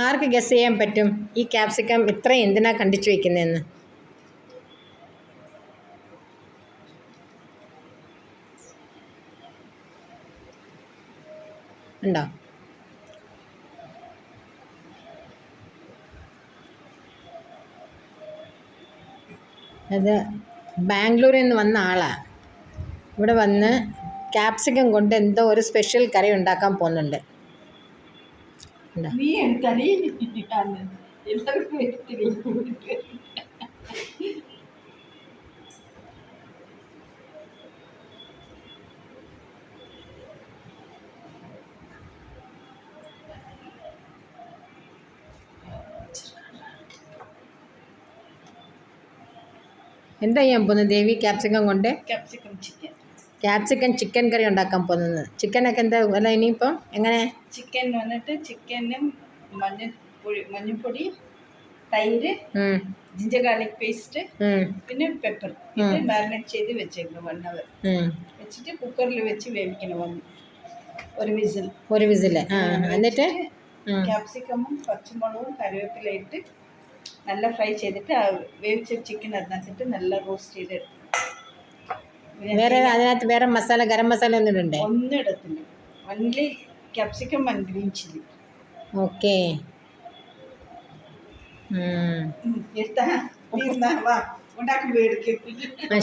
ആർക്ക് guess ചെയ്യാൻ പറ്റും ഈ ക്യാപ്സിക്കം ഇത്രയും എന്തിനാ കണ്ടിച്ചു വെക്കുന്നതെന്ന്? ഉണ്ടോ? അത് ബാംഗ്ലൂരിൽ നിന്ന് വന്ന ആളാണ്. ഇവിടെ വന്ന് ക്യാപ്സിക്കം കൊണ്ട് എന്തോ ഒരു സ്പെഷ്യൽ കറി ഉണ്ടാക്കാൻ പോകുന്നുണ്ട്. എന്താ ചെയ്യാൻ പോകുന്നത് ദേവി ക്യാപ്സിക്കം കൊണ്ട്? ക്യാപ്സിക്കം ചിക്കൻ കറി ഉണ്ടാക്കാൻ പോകുന്നത്. ചിക്കനൊക്കെ എന്താ വില ഇനിയിപ്പോൾ? എങ്ങനെ? ചിക്കൻ വന്നിട്ട് ചിക്കനും മഞ്ഞൾപ്പൊടി, തൈര്, ജിഞ്ചർ ഗാർലിക് പേസ്റ്റ്, പിന്നെ പെപ്പർ ഇത് മാരിനേറ്റ് ചെയ്ത് വെച്ചേക്കണം 1 hour. വെച്ചിട്ട് കുക്കറിൽ വെച്ച് വേവിക്കണം. ഒരു വിസിൽ. എന്നിട്ട് ക്യാപ്സിക്കമും പച്ചമുളകും കറിവേപ്പില ഇട്ട് നല്ല ഫ്രൈ ചെയ്തിട്ട് വേവിച്ച ചിക്കൻ അതിനകത്തിട്ട് നല്ല റോസ്റ്റ് ചെയ്തെടുക്കും. വേറെ അതിനകത്ത് വേറെ മസാല, ഗരം മസാല ഒന്നും ഇടണ്ടേ? ഒന്നും ഇടത്തില്ല. Only capsicum and green chilli. Okay.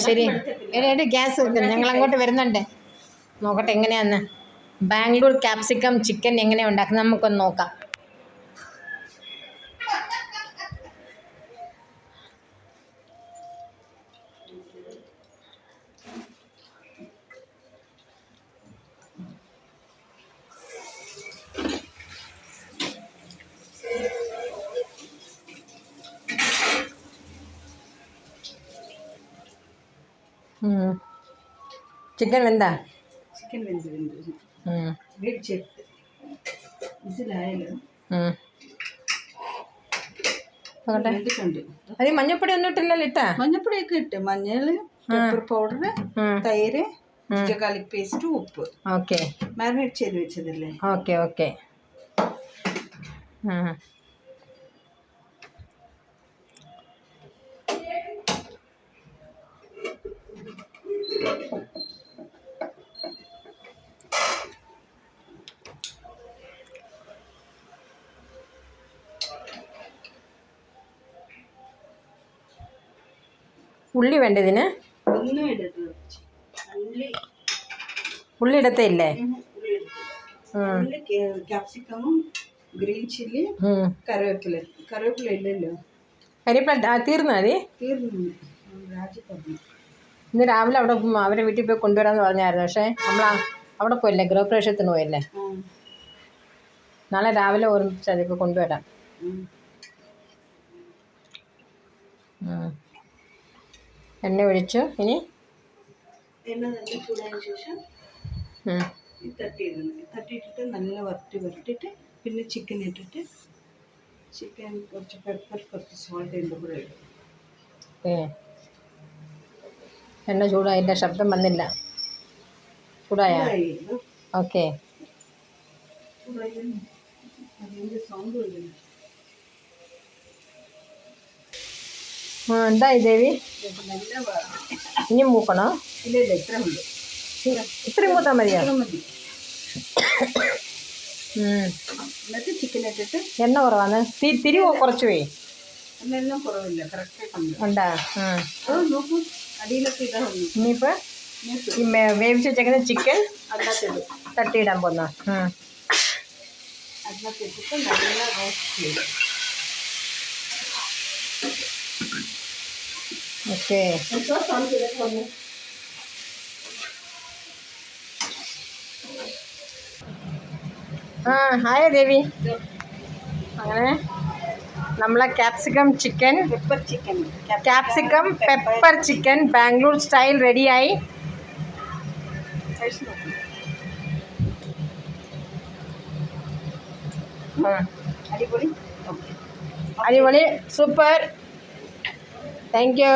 ശരി. ഗ്യാസ് ഞങ്ങൾ അങ്ങോട്ട് വരുന്നുണ്ട്. നോക്കട്ടെ എങ്ങനെയാന്ന്. ബാംഗ്ലൂർ ക്യാപ്സിക്കം ചിക്കൻ എങ്ങനെയാണ് ഉണ്ടാക്കുന്നത് നമുക്കൊന്ന് നോക്കാം. ചിക്കൻ വെന്താ? ചിക്കൻ വെന്ത് അത് മഞ്ഞപ്പൊടി ഒന്നും ഇട്ടില്ലല്ലോ? ഇട്ടാ മഞ്ഞപ്പൊടിയൊക്കെ ഇട്ട്, മഞ്ഞൾ, പെപ്പർ പൗഡർ, തൈര്, ജിഞ്ചർ ഗാർലിക് പേസ്റ്റ്, ഉപ്പ്. ഓക്കെ. മാരിനേറ്റ് ചെയ്ത് വെച്ചതല്ലേ? Okay okay. ഉള്ളി വേണ്ടതിന്? ഉള്ളി ഇടത്തേ ഇല്ലേ? ക്യാപ്സിക്കമും ഗ്രീൻ ചില്ലി, കറിവേപ്പില ഇല്ലല്ലോ. കരിവേപ്പില തീർന്നു മതി. ഇന്ന് രാവിലെ അവിടെ അവരെ വീട്ടിൽ പോയി കൊണ്ടുവരാമെന്ന് പറഞ്ഞായിരുന്നു. പക്ഷേ നമ്മൾ അവിടെ പോയില്ലേ, ഗൃഹപ്രവേശത്തിന് പോയില്ലേ. നാളെ രാവിലെ ഓർമ്മിച്ച് അതിപ്പോൾ കൊണ്ടുവരാം. എണ്ണ ഒഴിച്ചു. ഇനി എണ്ണ നല്ല ചൂടായതിനു ശേഷം തട്ടിയിട്ടിട്ട് നല്ല വരട്ടിയിട്ട് പിന്നെ ചിക്കൻ ഇട്ടിട്ട് ചിക്കൻ കുറച്ച് പെപ്പർ, കുറച്ച് സോൾട്ട് ഇതിൻ്റെ കൂടെ ഇടും. എണ്ണ ചൂടായില്ല, ശബ്ദം വന്നില്ല. ചൂടായ? ഓക്കെ. എന്തായി ദേവി? ഇനി മൂക്കണോ? ഇല്ല, ഇത്ര ഉള്ളൂ. ഇത്രയും മൂത്താൽ മതിയോ? എന്നിട്ട് ചിക്കൻ ഇട്ടിട്ട് എണ്ണ കുറവാണ്. തിരിവ് കുറച്ച് പോയി. എണ്ണ കുറവില്ല, കറക്റ്റായിട്ടുണ്ട്. ഉണ്ടാ? നോക്കൂ, അടിയിലൊക്കെ ഇതാ. ഇനിയിപ്പോൾ ഈ വേവിച്ച് വെച്ചേക്കുന്ന ചിക്കൻ അതിനകത്തിടും. തട്ടിയിടാൻ പോന്ന അതിനകത്തിട്ടിട്ട് നല്ല റോസ്റ്റ് ചെയ്യും. ഓക്കെ. ഹായ് ദേവി. അങ്ങനെ നമ്മളെ capsicum pepper chicken Bangalore style റെഡിയായി. അടിപൊളി, സൂപ്പർ. Thank you.